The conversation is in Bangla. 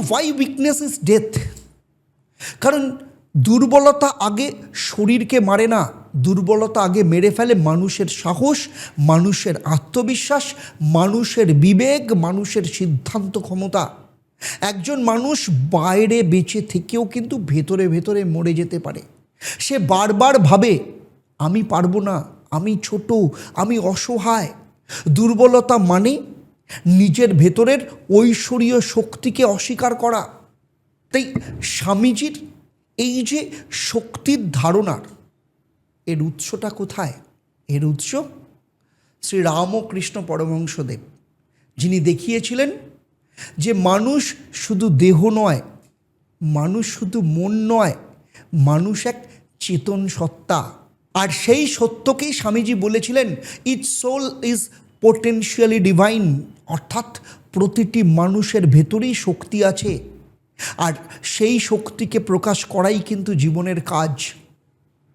হোয়াই উইকনেস ইজ ডেথ, কারণ দুর্বলতা আগে শরীরকে মারে না, দুর্বলতা আগে মেরে ফেলে মানুষের সাহস, মানুষের আত্মবিশ্বাস, মানুষের বিবেক, মানুষের সিদ্ধান্ত ক্ষমতা। একজন মানুষ বাইরে বেঁচে থেকেও কিন্তু ভেতরে ভেতরে মরে যেতে পারে। সে বারবার ভাবে আমি পারবো না, আমি ছোট, আমি অসহায়। দুর্বলতা মানে নিজের ভেতরের ঐশ্বরীয় শক্তিকে অস্বীকার করা। তাই স্বামীজির এই যে শক্তির ধারণার, এর উৎসটা কোথায়? এর উৎস শ্রী রামকৃষ্ণ পরমহংসদেব, যিনি দেখিয়েছিলেন যে মানুষ শুধু দেহ নয়, মানুষ শুধু মন নয়, মানুষ এক চেতন সত্তা। আর সেই সত্যকেই স্বামীজি বলেছিলেন each soul is potentially divine, অর্থাৎ প্রতিটি মানুষের ভেতরেই শক্তি আছে, আর সেই শক্তিকে প্রকাশ করাই কিন্তু জীবনের কাজ।